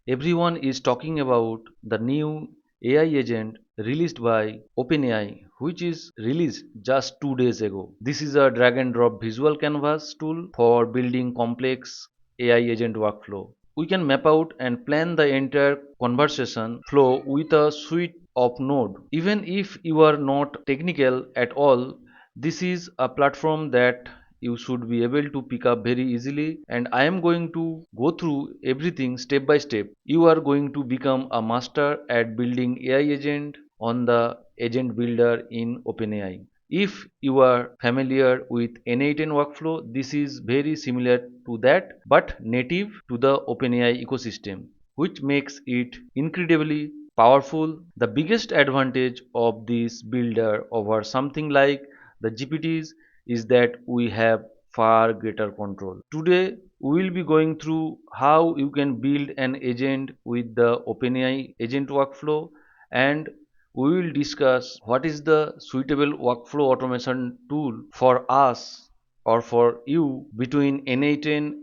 Everyone is talking about the new AI agent released by OpenAI, which is released just 2 days ago. This is a drag and drop visual canvas tool for building complex AI agent workflow. We can map out and plan the entire conversation flow with a suite of node. Even if you are not technical at all, this is a platform that you should be able to pick up very easily, and I am going to go through everything step by step. You are going to become a master at building AI agent on the agent builder in OpenAI. If you are familiar with n8n workflow, this is very similar to that but native to the OpenAI ecosystem, which makes it incredibly powerful. The biggest advantage of this builder over something like the GPTs is that we have far greater control. Today, we will be going through how you can build an agent with the OpenAI agent workflow, and we will discuss what is the suitable workflow automation tool for us or for you between n8n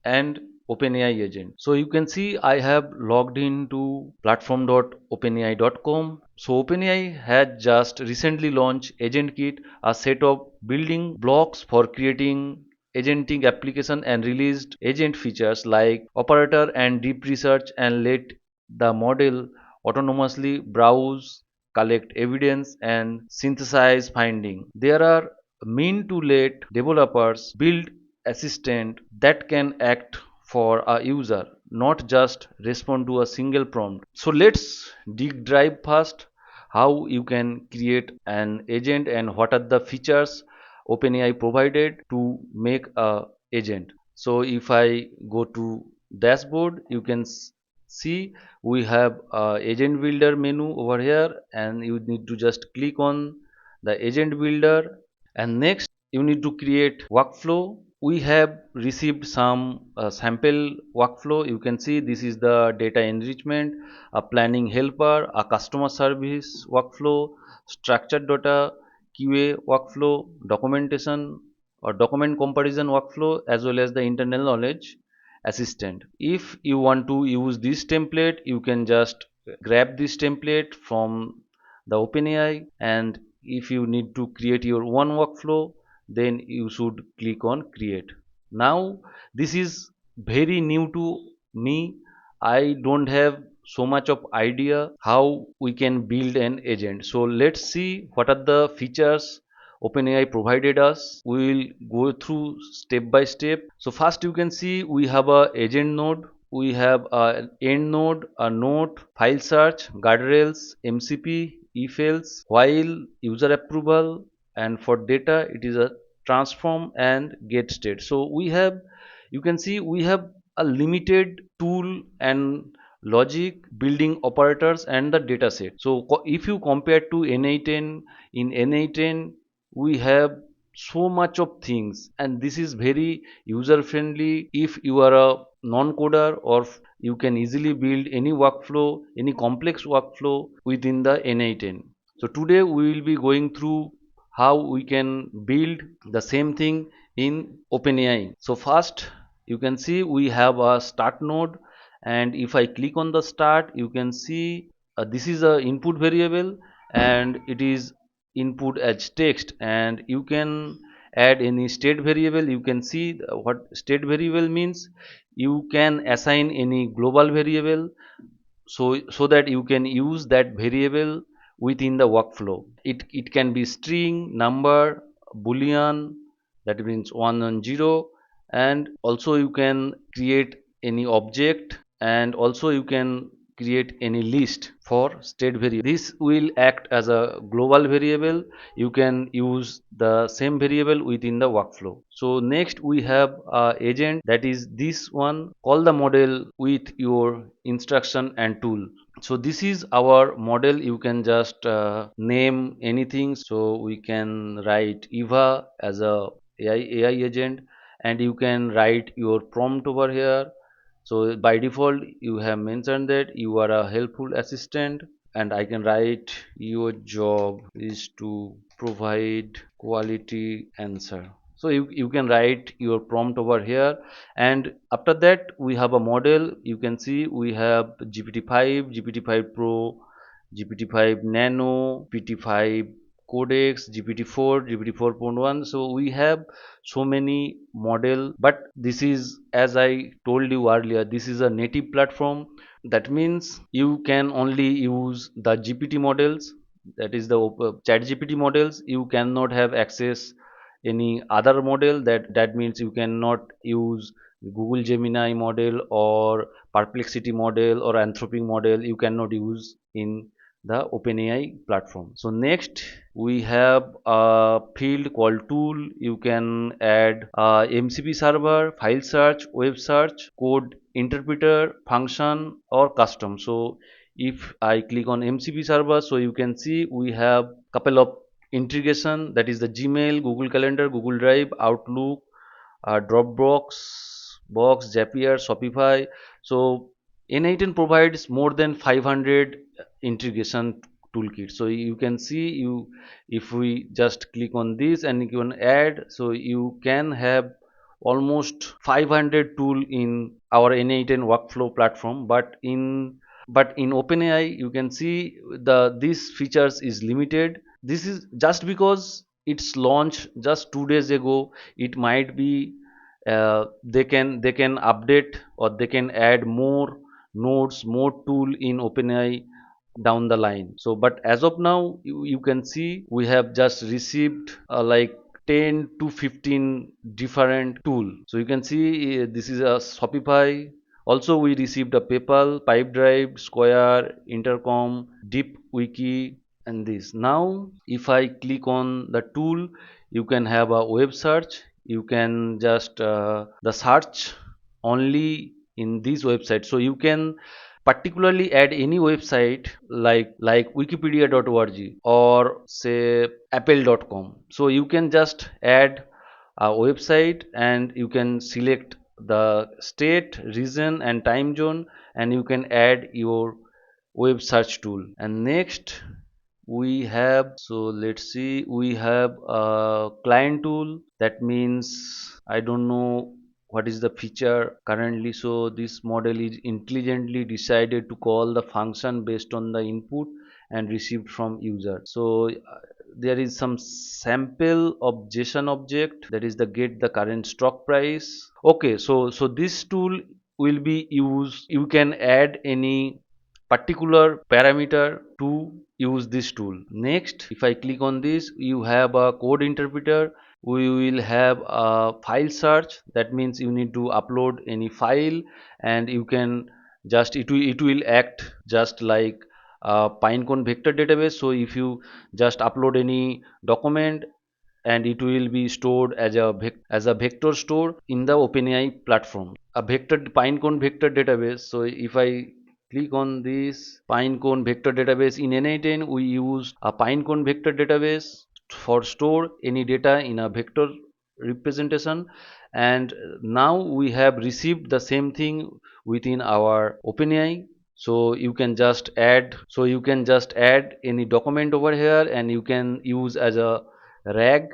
and OpenAI agent. So you can see I have logged into platform.openai.com. So OpenAI had just recently launched Agentkit, a set of building blocks for creating agentic application, and released agent features like operator and deep research, and let the model autonomously browse, collect evidence, and synthesize finding. There are mean to let developers build assistant that can act for a user, not just respond to a single prompt. So let's dig dive first how you can create an agent and what are the features OpenAI provided to make a agent. So if I go to dashboard, you can see we have a agent builder menu over here, and you need to just click on the agent builder, and next you need to create workflow. We have received some sample workflow. You can see this is the data enrichment, a planning helper, a customer service workflow, structured data QA workflow, documentation or document comparison workflow, as well as the internal knowledge assistant. If you want to use this template, you can just grab this template from the OpenAI, and if you need to create your own workflow, then you should click on create. Now this is very new to me. I don't have so much of idea how we can build an agent. So let's see what are the features OpenAI provided us. We will go through step by step. So first you can see we have a agent node, we have a end node, a node, file search, guardrails, MCP, if else, while, user approval, and for data it is a transform and get state. So we have, you can see we have a limited tool and logic building operators and the data set. So if you compare to n8n, in n8n we have so much of things, and this is very user friendly. If you are a non-coder, or you can easily build any workflow, any complex workflow within the n8n. So today we will be going through how we can build the same thing in OpenAI. So first you can see we have a start node, and if I click on the start, you can see this is a input variable, and it is input as text, and you can add any state variable. You can see what state variable means. You can assign any global variable, so that you can use that variable within the workflow. It can be string, number, boolean, that means 1 and 0, and also you can create any object, and also you can create any list for state variable. This will act as a global variable. You can use the same variable within the workflow. So next we have a agent, that is this one. Call the model with your instruction and tool. So this is our model. You can just name anything. So we can write Eva as a AI agent, and you can write your prompt over here. So by default you have mentioned that you are a helpful assistant, and I can write your job is to provide quality answer. So you can write your prompt over here, and after that we have a model. You can see we have GPT-5, GPT-5 Pro, GPT-5 Nano, GPT-5 Codex, GPT-4, GPT-4.1. So we have so many model, but this is, as I told you earlier, this is a native platform. That means you can only use the GPT models, that is the chat GPT models. You cannot have access any other model. That means you cannot use Google Gemini model or Perplexity model or Anthropic model. You cannot use in the OpenAI platform. So next we have a field called tool. You can add MCP server, file search, web search, code interpreter, function, or custom. So if I click on MCP server, so you can see we have couple of integration, that is the Gmail, Google Calendar, Google Drive, Outlook, Dropbox, Zapier, Shopify. So n8n provides more than 500 integration toolkit. So you can see, you if we just click on this and you can add, so you can have almost 500 tool in our n8n workflow platform. But in OpenAI you can see the these features is limited. This is just because it's launched just 2 days ago. It might be they can update, or they can add more nodes, more tool in OpenAI down the line. So but as of now, you can see we have just received like 10 to 15 different tool. So you can see this is a Shopify. Also we received a PayPal, Pipedrive, Square, Intercom, Deep Wiki, and this. Now if I click on the tool, you can have a web search. You can just the search only in this website. So you can particularly add any website like wikipedia.org or say apple.com. So you can just add a website, and you can select the state, region, and time zone, and you can add your web search tool. And next we have, so let's see, we have a client tool. That means I don't know what is the feature currently. So this model is intelligently decided to call the function based on the input and received from user. So there is some sample of JSON object, that is the get the current stock price. Okay, so this tool will be used. You can add any particular parameter to use this tool. Next, if I click on this, you have a code interpreter. We will have a file search. That means you need to upload any file, and you can just it will act just like a Pinecone vector database. So if you just upload any document, and it will be stored as a vector store in the OpenAI platform, a vector Pinecone vector database. So if I click on this Pinecone vector database in n8n, we use a Pinecone vector database for store any data in a vector representation. And now we have received the same thing within our OpenAI. So you can just add any document over here, and you can use as a rag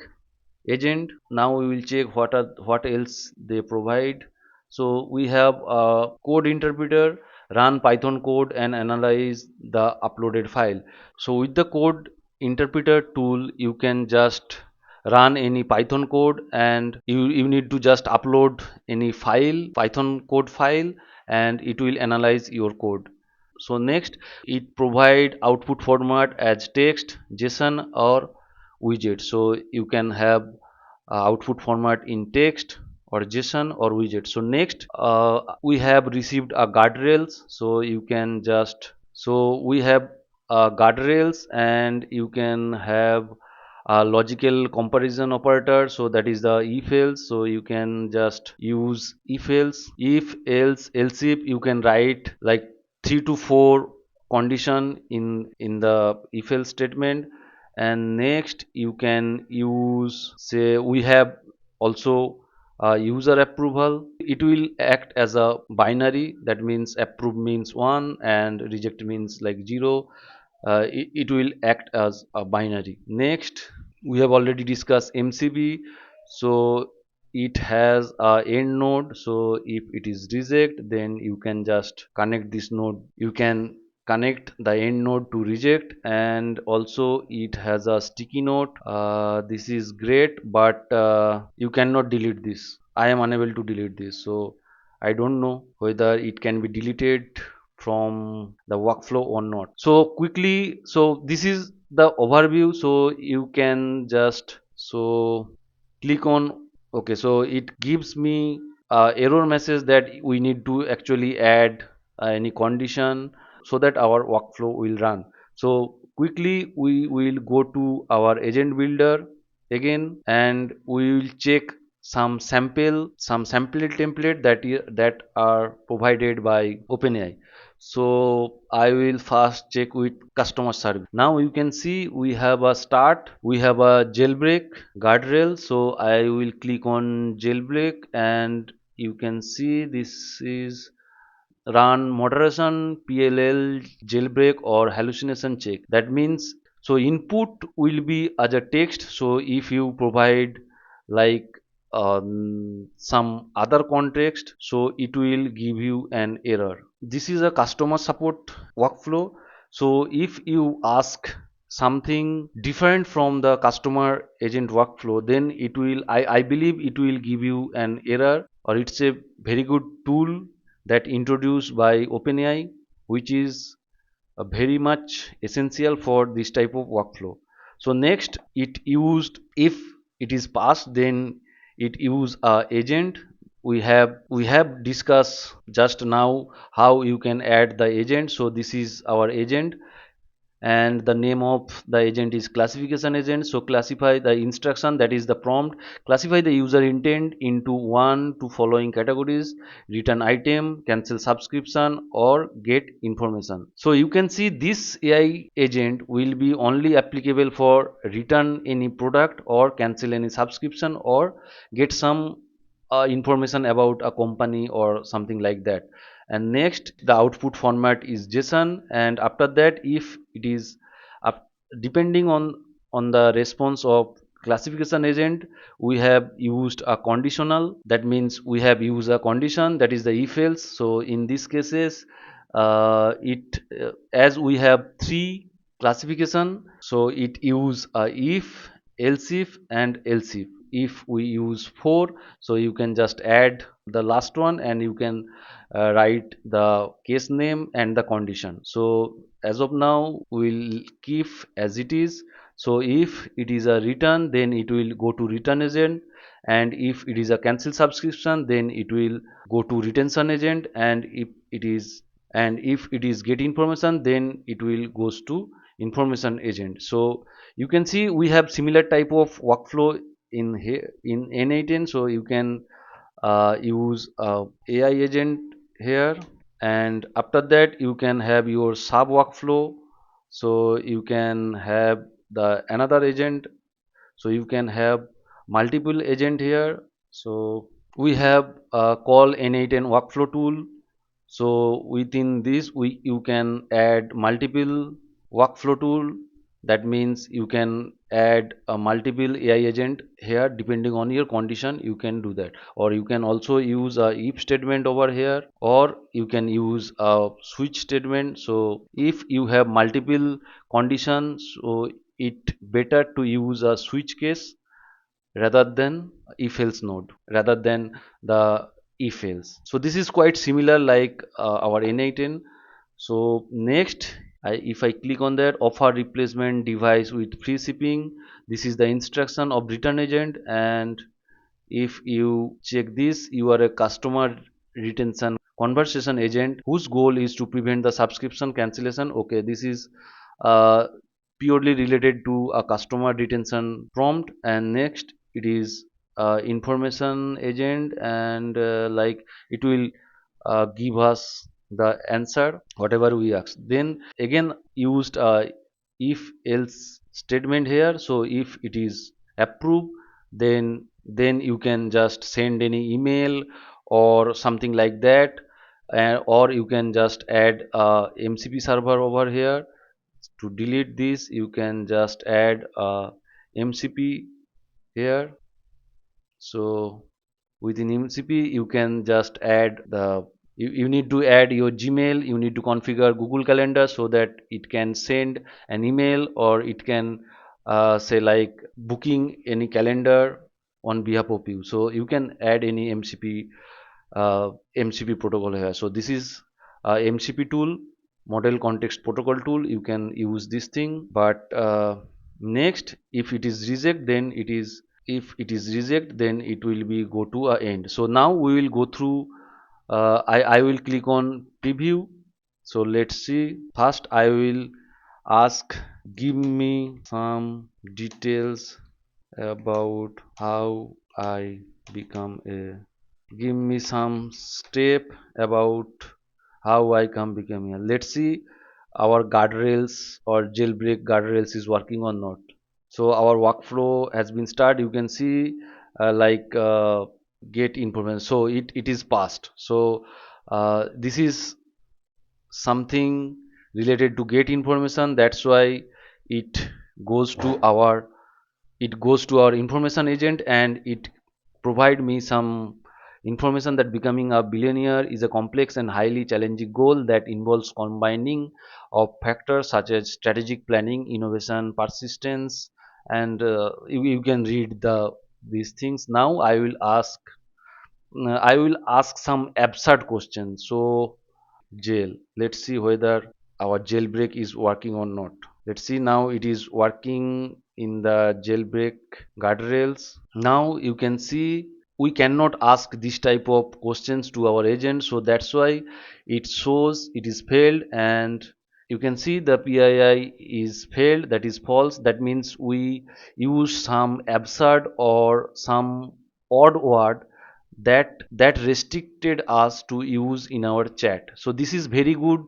agent. Now we will check what else they provide. So we have a code interpreter, run Python code and analyze the uploaded file. So with the code interpreter tool, you can just run any Python code, and you need to just upload any file, Python code file, and it will analyze your code. So next, it provide output format as text, JSON, or widget. So you can have output format in text or JSON or widget. So next, we have received a guardrails. So you can just, so we have guardrails, and you can have a logical comparison operator. So that is the if else. So you can just use if else, else if. You can write like 3 to 4 condition in the if else statement. And next you can use, say we have also user approval. It will act as a binary. That means approve means 1 and reject means like 0. It will act as a binary. Next, we have already discussed MCP. So it has a end node, so if it is reject, then you can just connect this node, you can connect the end node to reject. And also it has a sticky note. This is great, but you cannot delete this. I am unable to delete this, so I don't know whether it can be deleted from the workflow or not. So quickly, so this is the overview. So you can just so click on okay, so it gives me a error message that we need to actually add any condition so that our workflow will run. So quickly we will go to our agent builder again, and we will check some sample template that are provided by OpenAI. So I will first check with customer service. Now you can see we have a start, we have a jailbreak guardrail. So I will click on jailbreak, and you can see this is run moderation PLL jailbreak or hallucination check. That means, so input will be as a text. So if you provide like some other context, so it will give you an error. This is a customer support workflow. So if you ask something different from the customer agent workflow, then I believe it will give you an error. Or it's a very good tool that introduced by OpenAI, which is very much essential for this type of workflow. So next, it used, if it is passed, then it use a agent. We have discussed just now how you can add the agent. So this is our agent, and the name of the agent is classification agent. So classify the instruction, that is the prompt, classify the user intent into one to following categories: return item, cancel subscription, or get information. So you can see this AI agent will be only applicable for return any product or cancel any subscription or get some information about a company or something like that. And next, the output format is JSON. And after that, if it is up, depending on the response of classification agent, we have used a conditional. That means we have used a condition, that is the if else. So in these cases, it as we have three classification, so it use if, else if, and else if we use 4, so you can just add the last one, and you can write the case name and the condition. So as of now we'll keep as it is. So if it is a return, then it will go to return agent, and if it is a cancel subscription, then it will go to retention agent, and if it is get information, then it will goes to information agent. So you can see we have similar type of workflow in here in n8n. So you can use AI agent here, and after that you can have your sub workflow. So you can have the another agent, so you can have multiple agent here. So we have call n8n workflow tool. So within this you can add multiple workflow tool. That means you can add a multiple AI agent here depending on your condition. You can do that, or you can also use a if statement over here, or you can use a switch statement. So if you have multiple conditions, so it better to use a switch case rather than if else node, rather than the if else. So this is quite similar like our n8n. So next, if I click on that, offer replacement device with free shipping, this is the instruction of return agent. And if you check this, you are a customer retention conversation agent whose goal is to prevent the subscription cancellation. Okay, this is uh, purely related to a customer retention prompt. And next, it is information agent, and like it will give us the answer whatever we ask. Then again used if else statement here. So if it is approved, then you can just send any email or something like that, or you can just add a MCP server over here. To delete this, you can just add a MCP here. So within MCP you can just add the you need to add your Gmail, you need to configure Google Calendar so that it can send an email, or it can say like booking any calendar on behalf of you. So you can add any MCP protocol here. So this is MCP tool, model context protocol tool. You can use this thing, but next, if it is reject, then it will be go to a end. So now we will go through. I will click on preview. So let's see. First, I will ask, give me some details about how I become a give me some step about how I can become here. Let's see our guardrails or jailbreak guardrails is working or not. So our workflow has been started. You can see like get information. So it is passed. So this is something related to get information. That's why it goes to our information agent, and it provide me some information that becoming a billionaire is a complex and highly challenging goal that involves combining of factors such as strategic planning, innovation, persistence, and you can read these things. Now I will ask some absurd questions. So jail, let's see whether our jailbreak is working or not. Let's see, now it is working in the jailbreak guardrails. Now you can see we cannot ask this type of questions to our agent, so that's why it shows it is failed. And you can see the PII is failed, that is false. That means we use some absurd or some odd word that restricted us to use in our chat. So this is very good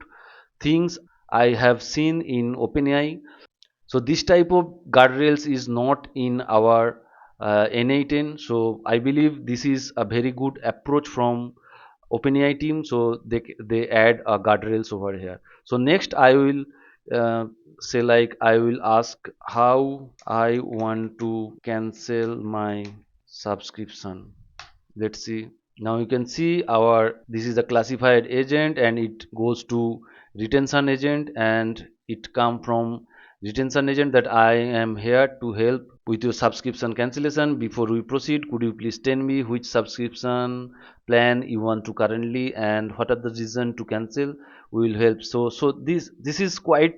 things I have seen in OpenAI. So this type of guardrails is not in our n8n. So I believe this is a very good approach from OpenAI team. So they add guardrails over here. So next I will say like I will ask how I want to cancel my subscription. Let's see. Now you can see our this is a classified agent, and it goes to retention agent, and it come from retention agent that I am here to help with your subscription cancellation. Before we proceed, could you please tell me which subscription plan you want to currently and what are the reason to cancel? We will help. So this is quite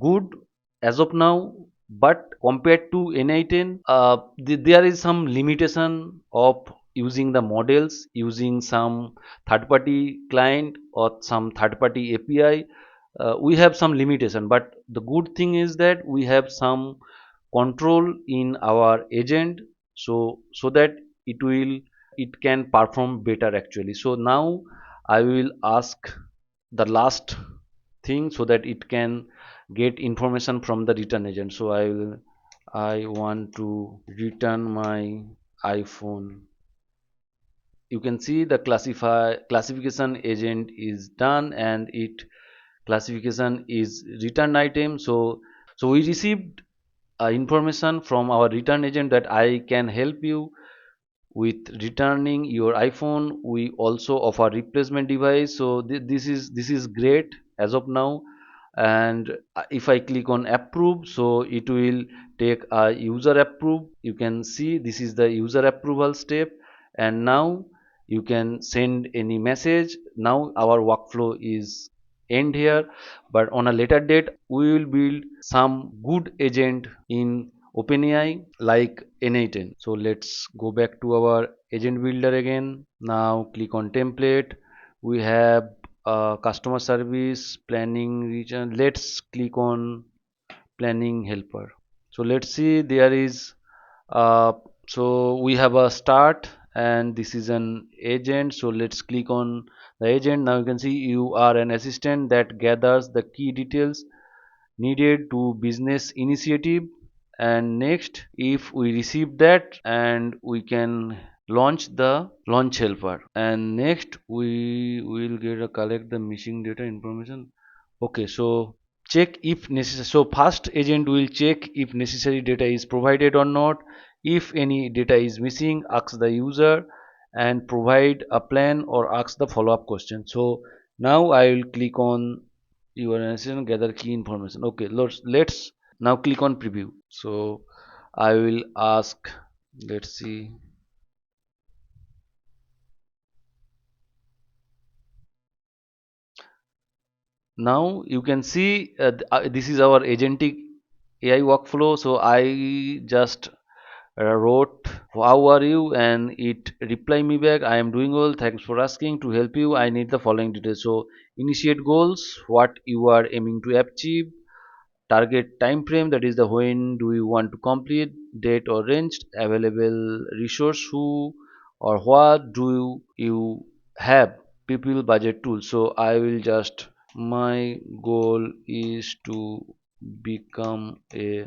good as of now, but compared to n8n, there is some limitation of using the models using some third party client or some third party API. We have some limitation, but the good thing is that we have some control in our agent, so that it can perform better actually. So now I will ask the last thing so that it can get information from the return agent. So I want to return my iPhone. You can see the classification agent is done, and it classification is return item. So we received information from our return agent that I can help you with returning your iPhone. We also offer replacement device. So this is great as of now. And if I click on approve, so it will take a user approve. You can see this is the user approval step, and now you can send any message. Now our workflow is end here, but on a later date we will build some good agent in OpenAI like n8n. So let's go back to our agent builder again. Now click on template. We have customer service, planning region. Let's click on planning helper. So let's see, there is uh, so we have a start, and this is an agent. So let's click on the agent. Now you can see you are an assistant that gathers the key details needed to business initiative. And next, if we receive that, and we can launch the launch helper, and next we will get a collect the missing data information. Okay, so check if necessary. So first agent will check if necessary data is provided or not. If any data is missing, ask the user and provide a plan or ask the follow-up question. So now I will click on your answer, gather key information. Okay, let's now click on preview. So I will ask, let's see. Now you can see this is our agentic AI workflow. So I just wrote, how are you, and it reply me back, I am doing well, thanks for asking. To help you, I need the following details. So initiate goals, what you are aiming to achieve, target time frame, that is the when do you want to complete, date or range, available resource, who or what do you have, people, budget, tool. So I will just, my goal is to become a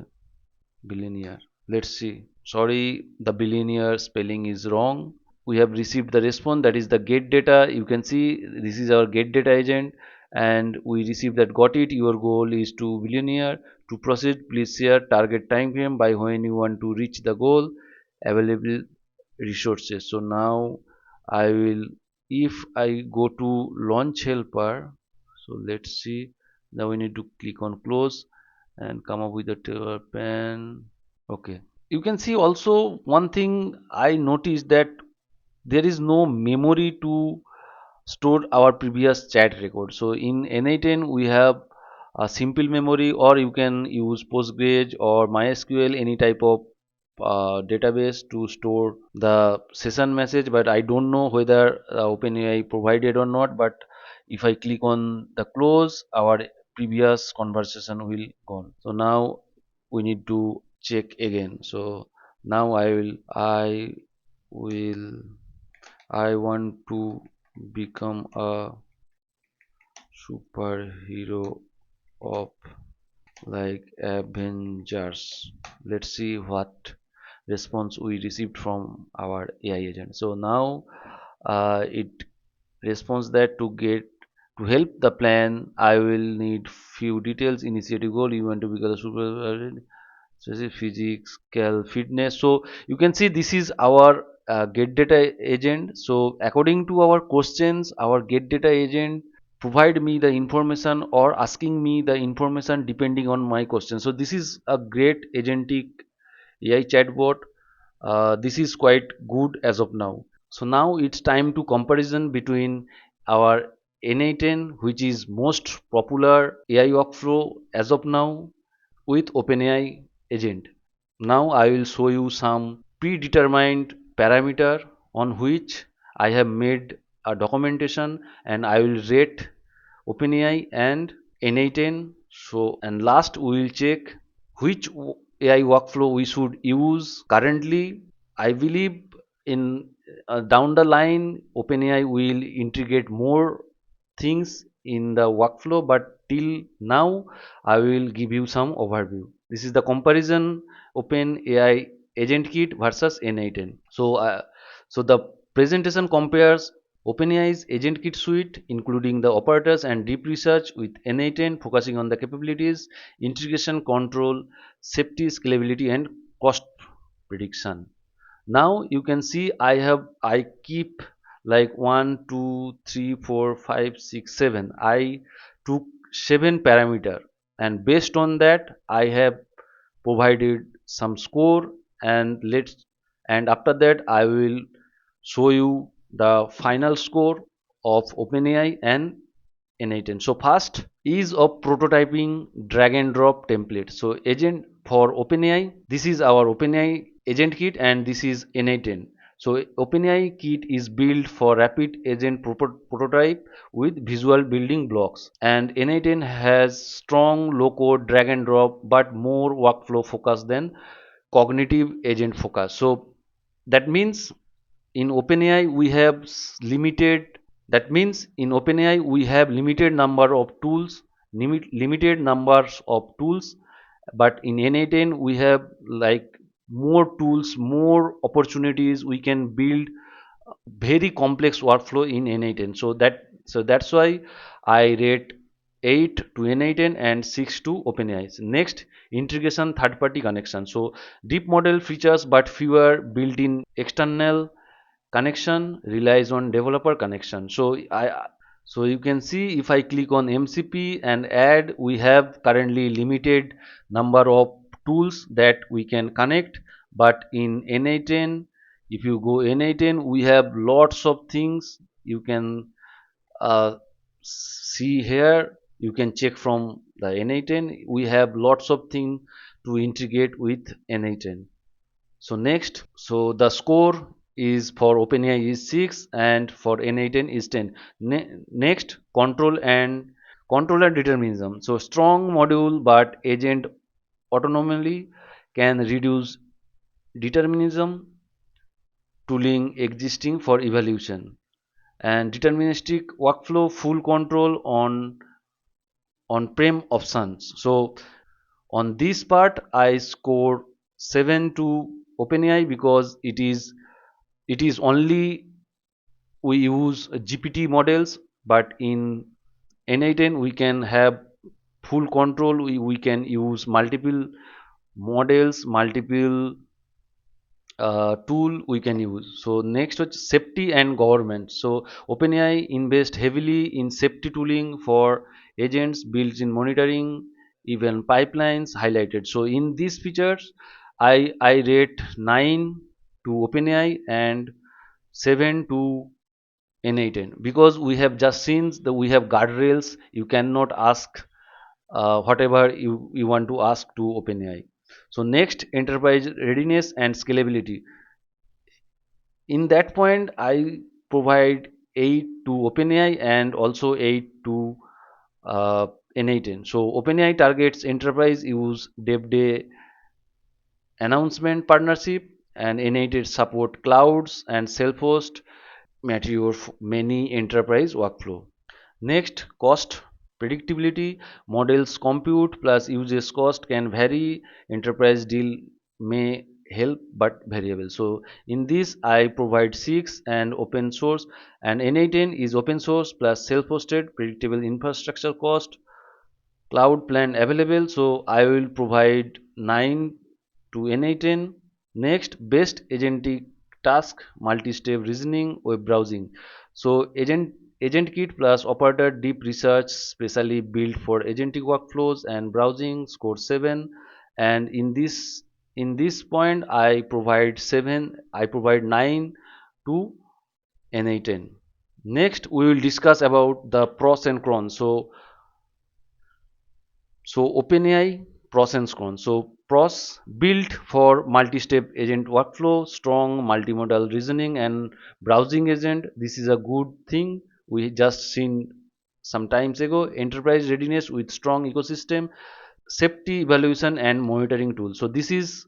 billionaire. Let's see. Sorry, the billionaire spelling is wrong. We have received the response, that is the get data. You can see this is our get data agent, and we received that, got it, your goal is to billionaire. To proceed, please share target time frame by when you want to reach the goal, available resources. So now I will, if I go to launch helper, so let's see. Now we need to click on close and come up with a pen. Okay, you can see also one thing I noticed, that there is no memory to store our previous chat record. So in n8n we have a simple memory, or you can use Postgres or MySQL, any type of database to store the session message. But I don't know whether OpenAI provided or not. But if I click on the close, our previous conversation will gone. So now we need to check again. So now I will I want to become a superhero of like Avengers. Let's see what response we received from our AI agent. So now it responds that, to help the plan, I will need few details. Initiative goal, you want to become a superhero. So this is physics, cal, fitness. So you can see this is our get data agent. So according to our questions, our get data agent provide me the information or asking me the information depending on my question. So this is a great agentic AI chatbot. This is quite good as of now. So now it's time to comparison between our n8n, which is most popular AI workflow as of now, with OpenAI agent. Now I will show you some predetermined parameter on which I have made a documentation, and I will rate OpenAI and n8n. So and last we will check which AI workflow we should use currently. I believe in down the line OpenAI will integrate more things in the workflow, but till now I will give you some overview. This is the comparison OpenAI Agentkit versus n8n. So the presentation compares OpenAI's Agentkit suite, including the operators and deep research, with n8n, focusing on the capabilities, integration, control, safety, scalability, and cost prediction. Now you can see I keep like 1 2 3 4 5 6 7. I took 7 parameter, and based on that I have provided some score, and after that I will show you the final score of OpenAI and n8n. So first, ease of prototyping, drag and drop template. So agent for OpenAI, this is our OpenAI agent kit, and this is n8n. So OpenAI kit is built for rapid agent prototype with visual building blocks, and n8n has strong low code drag and drop but more workflow focus than cognitive agent focus. So that means in OpenAI we have limited, that means in OpenAI we have limited number of tools, limited numbers of tools, but in n8n we have like more tools, more opportunities. We can build very complex workflow in n8n. So that's why I rate 8 to n8n and 6 to OpenAI. Next, integration third party connection. So deep model features but fewer built-in external connection, relies on developer connection. So you can see if I click on MCP and add, we have currently limited number of tools that we can connect, but in n8n, if you go n8n, we have lots of things you can uh, see here. You can check from the n8n, we have lots of things to integrate with n8n. So next, so the score is for OpenAI is 6 and for n8n is 10. Next, control and determinism. So strong module but agent autonomously can reduce determinism tooling existing for evaluation, and deterministic workflow full control on prem options. So on this part I score 7 to OpenAI because it is only we use GPT models, but in n8n we can have full control. We can use multiple models, multiple tool we can use. So next was safety and government. So OpenAI invest heavily in safety tooling for agents, built in monitoring, even pipelines highlighted. So in these features I rate 9 to OpenAI and 7 to n8n, because we have just seen that we have guardrails. You cannot ask whatever you want to ask to OpenAI. So next, enterprise readiness and scalability. In that point I provide 8 to OpenAI and also 8 to n8n. So OpenAI targets enterprise use dev day announcement partnership, and n8n support clouds and self-host mature many enterprise workflow. Next, cost predictability. Models compute plus uses cost can vary. Enterprise deal may help but variable. So in this I provide 6 and open source, and n8n is open source plus self-hosted predictable infrastructure cost, cloud plan available. So I will provide 9 to n8n. Next, best agentic task, multi-step reasoning, web browsing. So Agentkit plus operator deep research specially built for agentic workflows and browsing score 7. And in this point I provide 7, I provide 9 to n8n. Next we will discuss about the pros and cons. So OpenAI pros and cons. So pros, built for multi-step agent workflow, strong multimodal reasoning and browsing agent. This is a good thing. We just seen some times ago. Enterprise readiness with strong ecosystem, safety evaluation and monitoring tool. So this is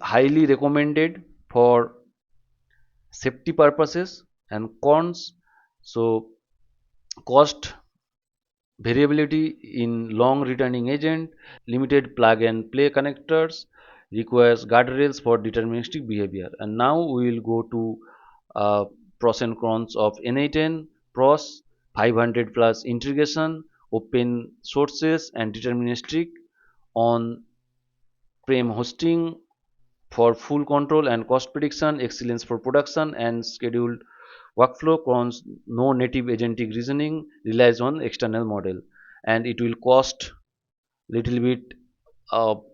highly recommended for safety purposes. And cons, so cost variability in long returning agent, limited plug and play connectors, requires guardrails for deterministic behavior. And now we will go to uh, pros and cons of n8n. Pros: 500 plus integration, open sources and deterministic on prem hosting for full control and cost prediction, excellence for production and scheduled workflow. Cons: no native agentic reasoning, relies on external model, and it will cost little bit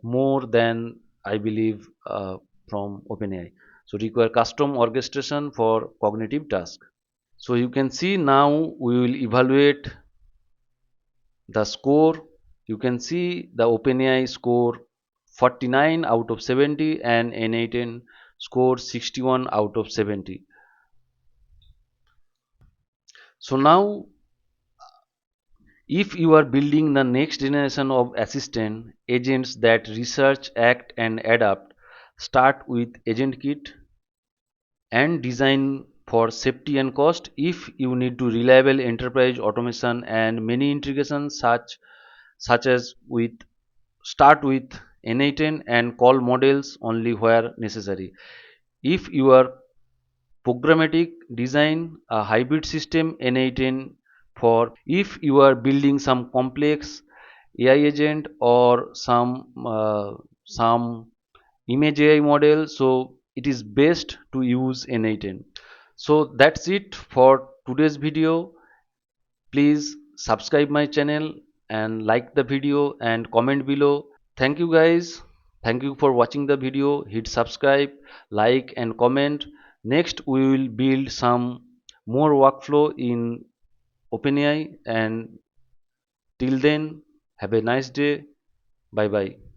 more than I believe from OpenAI. So require custom orchestration for cognitive task. So you can see now we will evaluate the score. You can see the OpenAI score 49 out of 70 and n8n score 61 out of 70. So now if you are building the next generation of assistant agents that research, act and adapt, start with Agentkit and design for safety and cost. If you need to reliable enterprise automation and many integrations such as with, start with n8n and call models only where necessary. If you are programmatic, design a hybrid system, n8n for if you are building some complex AI agent or some image AI model, so it is best to use n8n. So that's it for today's video. Please subscribe my channel and like the video and comment below. Thank you guys. Thank you for watching the video. Hit subscribe, like and comment. Next we will build some more workflow in OpenAI, and till then have a nice day. Bye bye.